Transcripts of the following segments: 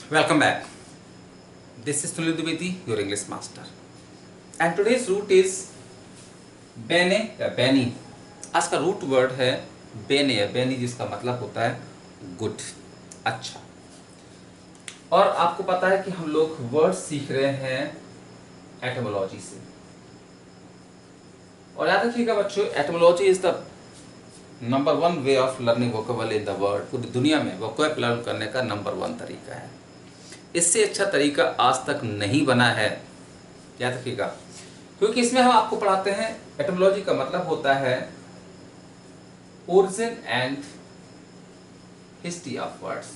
Welcome back. This is Sunil Dwivedi, your English master. And today's root is bene या बैनी. आज का root word है बेने या बैनी, जिसका मतलब होता है गुड, अच्छा. और आपको पता है कि हम लोग वर्ड सीख रहे हैं एटमोलॉजी से. और याद रखिएगा बच्चों, etymology is the number one way of learning vocabulary in the world. पूरी दुनिया में वोकैब लर्न करने का नंबर वन तरीका है. इससे अच्छा तरीका आज तक नहीं बना है, याद रखिएगा. क्योंकि इसमें हम आपको पढ़ाते हैं, एटमोलॉजी का मतलब होता है origin and history of words.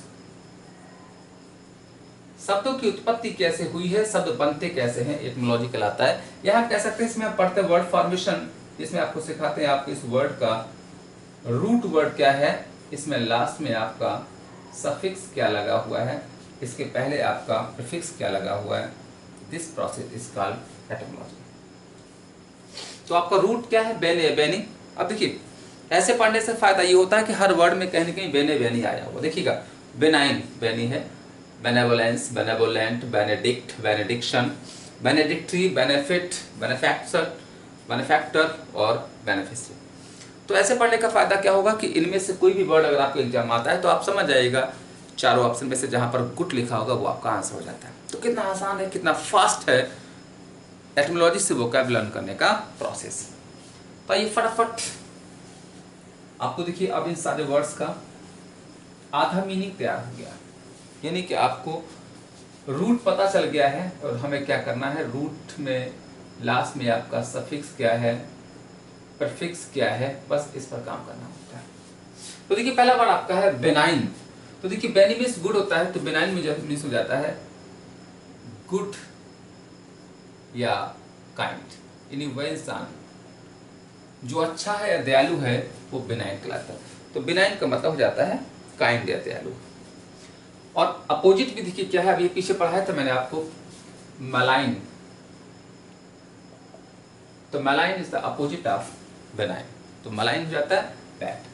शब्दों की उत्पत्ति कैसे हुई है, शब्द बनते कैसे हैं, एटमोलॉजी कहलाता है. यहां कह सकते हैं, इसमें हम पढ़ते हैं वर्ड फॉर्मेशन. इसमें आपको सिखाते हैं आपको इस वर्ड का रूट वर्ड क्या है, इसमें लास्ट में आपका सफिक्स क्या लगा हुआ है, इसके पहले आपका प्रीफिक्स क्या लगा हुआ है. This process is called etymology. तो आपका रूट क्या है, बेने या बैनी. अब देखिए, ऐसे पढ़ने से फायदा ये होता है कि हर वर्ड में कहीं ना कहीं बेने बैनी आया हुआ. देखिएगा, बेनाइन बैनी है, benevolence, benevolent, Benedict, benediction, benedictory, benefit, benefactor, benefactor और बेनेफिशियरी. तो ऐसे पढ़ने का फायदा क्या होगा कि इनमें से कोई भी वर्ड अगर आपको एग्जाम आता है तो आप समझ जाइएगा चारों ऑप्शन में से जहां पर गुड लिखा होगा वो आपका आंसर हो जाता है. तो कितना आसान है, कितना फास्ट है एटमोलॉजी से वोकैब लर्न करने का प्रोसेस. तो ये फटाफट आपको देखिए, अब इन सारे वर्ड्स का आधा मीनिंग तैयार हो गया. यानी कि आपको रूट पता चल गया है और हमें क्या करना है, रूट में लास्ट में आपका सफिक्स क्या है, प्रीफिक्स क्या है, बस इस पर काम करना होता है. तो देखिए, पहला वर्ड आपका है बेनाइन. तो देखिए, बेनी मीन्स गुड होता है, तो बेनाइन में मीन्स हो जाता है गुड या काइंड. यानी वह इंसान जो अच्छा है या दयालु है वो बेनाइन कहलाता है. तो बेनाइन का मतलब हो जाता है काइंड या दयालु. और अपोजिट भी देखिए क्या है, अभी पीछे पढ़ाया था मैंने आपको, मलाइन. तो malign is the opposite of benign. तो मलाइन हो जाता है बैड.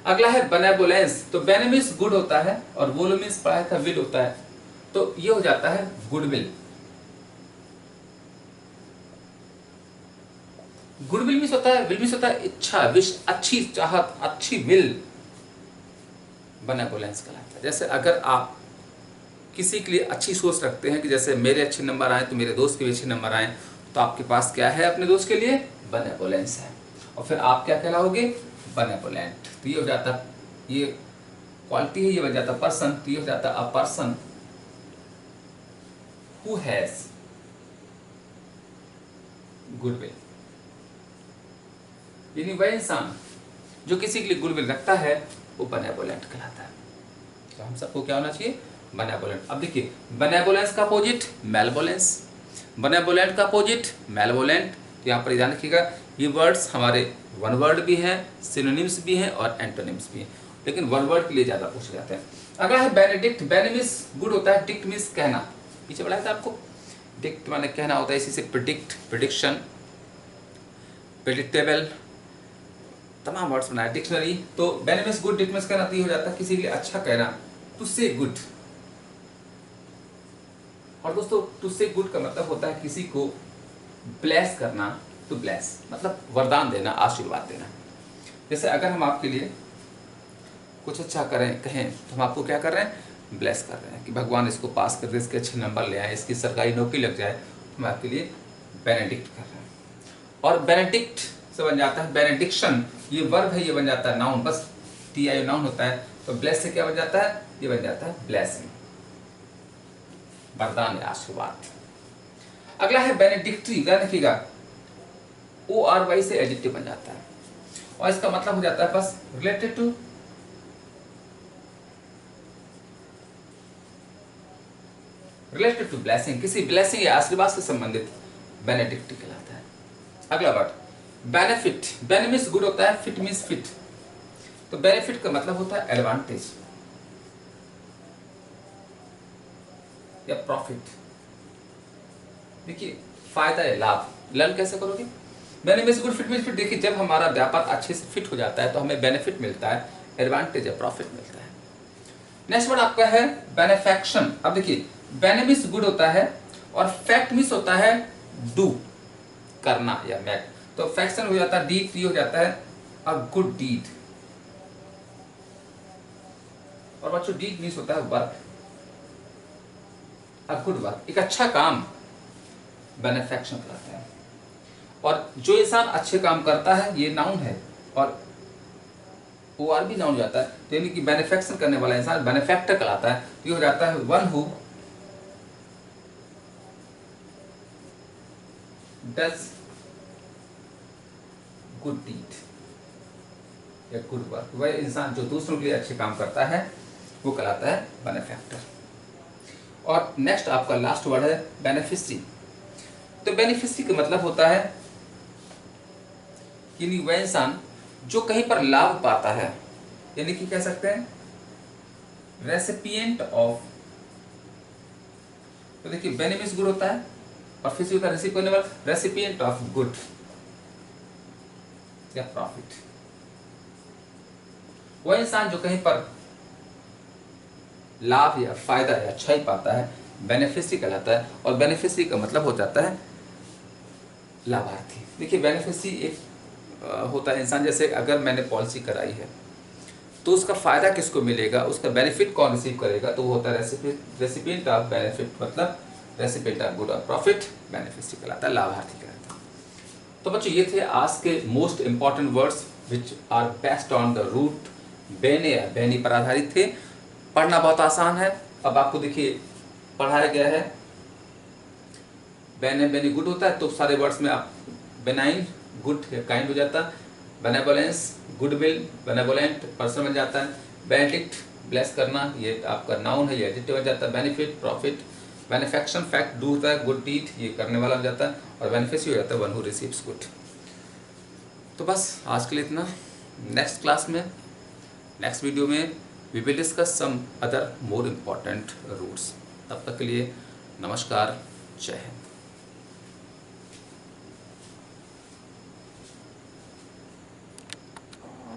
अगला है बेनेवोलेंस. तो बेने मीन्स गुड होता है और वोलो मीन्स पढ़ाया था विल होता है. तो ये हो जाता है गुडविल. गुडविल मीन्स होता है, विल मीन्स होता है इच्छा, विश, अच्छी चाहत, अच्छी विल. बेनेवोलेंस कहलाता है. जैसे अगर आप किसी के लिए अच्छी सोच रखते हैं कि जैसे मेरे अच्छे नंबर आए तो मेरे दोस्त के भी अच्छे नंबर आए, तो आपके पास क्या है अपने दोस्त के लिए, बेनेवोलेंस है. और फिर आप क्या कहलाओगे, बेनेवोलेंट. तो ये हो जाता, ये क्वालिटी है, ये बन जाता पर्सन. तो ये हो जाता a person who has goodwill. यानी वह इंसान जो किसी के लिए गुडविल रखता है वो बेनेवोलेंट कहलाता है. तो हम सबको क्या होना चाहिए, बेनेवोलेंट. अब देखिए, बेनेवोलेंस का अपोजिट मेलवोलेंस, बेनेवोलेंट का अपोजिट मेलवोलेंट. तो यहाँ पर ध्यान रखिएगा, ये वर्ड्स हमारे वन वर्ड भी हैं, सिनोनिम्स भी हैं और एंटोनिम्स भी हैं, लेकिन वन वर्ड के लिए ज़्यादा पूछे जाते हैं. अगला है बेनेडिक्ट. बेने मीन्स गुड होता है, डिक्ट मीन्स कहना. पीछे बढ़ाया था आपको, डिक्ट माने कहना होता है, इसी से प्रिडिक्ट, प्रिडिक्शन, प्रिडिक्टेबल, तमाम वर्ड्स बनाए डिक्शनरी. तो बेने मीन्स गुड, डिक्ट मीन्स कहना. तो ये हो जाता है किसी के लिए अच्छा कहना, टू से गुड. और दोस्तों, टू से गुड का मतलब होता है किसी को ब्लेस करना. टू ब्लेस मतलब वरदान देना, आशीर्वाद देना. जैसे अगर हम आपके लिए कुछ अच्छा करें, कहें, तो हम आपको क्या कर रहे हैं, ब्लेस कर रहे हैं कि भगवान इसको पास कर दे, इसके अच्छे नंबर ले आए, इसकी सरकारी नौकरी लग जाए. तो हम आपके लिए बेनेडिक्ट कर रहे हैं. और बेनेडिक्ट से बन जाता है बेनेडिक्शन. ये वर्ब है, ये बन जाता है नाउन. बस TI नाउन होता है. तो ब्लेस से क्या बन जाता है, ये बन जाता है ब्लेसिंग, वरदान या आशीर्वाद. अगला है बेनेडिक्ट्री. ध्यान रखिएगा, ORY से एडजेक्टिव बन जाता है और इसका मतलब हो जाता है बस related to, related to blessing, किसी ब्लेसिंग या आशीर्वाद से संबंधित बेनेडिक्ट कहलाता है. अगला word benefit. Bene means good होता है, फिट मीन्स फिट. तो बेनिफिट का मतलब होता है एडवांटेज या प्रॉफिट. देखिए, फायदा या लाभ. लर्न कैसे करोगे, बेने means good, fit means fit. देखिए, जब हमारा व्यापार अच्छे से फिट हो जाता है तो हमें बेनिफिट मिलता है, एडवांटेज या प्रॉफिट मिलता है. नेक्स्ट वर्ड आपका है बेनेफैक्शन। अब देखिए बेने मीन्स गुड होता है और फैक्ट मीन्स होता है डू, करना या मैक। तो फैक्शन हो जाता है डीड, टी हो जाता है अ गुड डीड। और बच्चों डीड मीन्स होता है वर्क, अ गुड वर्क, एक अच्छा काम बेनेफैक्शन कहलाता है। और जो इंसान अच्छे काम करता है ये नाउन है और ओ आर भी नाउन हो जाता है, तो यानी कि बेनिफैक्शन करने वाला इंसान बेनिफैक्टर कहलाता है। ये हो जाता है one who does good deed या गुड वर्क। वह इंसान जो दूसरों के लिए अच्छे काम करता है वो कहलाता है बेनिफैक्टर। और नेक्स्ट आपका लास्ट वर्ड है बेनिफिशियरी। तो बेनिफिशियरी का मतलब होता है यानी वह इंसान जो कहीं पर लाभ पाता है, यानी कि कह सकते हैं रेसिपिएंट ऑफ। तो देखिए बेनिफिट गुड होता है और फिर होता है रेसिपिएंट, रेसिपिएंट ऑफ गुड या प्रॉफिट। वह इंसान जो कहीं पर लाभ या फायदा या अच्छाई पाता है बेनिफिशियरी कहलाता है। और बेनिफिशियरी का मतलब हो जाता है लाभार्थी। देखिए बेनिफिशियरी एक होता है इंसान, जैसे अगर मैंने पॉलिसी कराई है तो उसका फायदा किसको मिलेगा, उसका बेनिफिट कौन रिसीव करेगा, तो वो होता है रेसिपिएंट ऑफ बेनिफिट, मतलब रेसिपिएंट ऑफ गुड और प्रॉफिट बेनिफिशियरी कहलाता है, लाभार्थी कहलाता है। तो बच्चों ये थे आज के most important words which are based on the root bene या बेनी पर आधारित थे। पढ़ना बहुत आसान है। अब आपको देखिए पढ़ाया गया है बेने बेनी गुड होता है तो सारे वर्ड्स में आप बेनाइन गुड या काइंड हो जाता है, बेनेवोलेंस गुडविल बेनेवोलेंट पर्सन बन जाता है, बेनेडिक्ट ब्लेस करना ये आपका नाउन है, ये एडजेक्टिव बन जाता है, बेनिफिट प्रॉफिट, बेनिफैक्शन फैक्ट डू होता है, गुड डीड ये करने वाला हो जाता है, और बेनिफिशियरी हो जाता है वन हु रिसीव्स गुड। तो बस आज के लिए इतना। नेक्स्ट क्लास में नेक्स्ट वीडियो में we will discuss some other more important roots. तब तक के लिए नमस्कार, जय हिंद।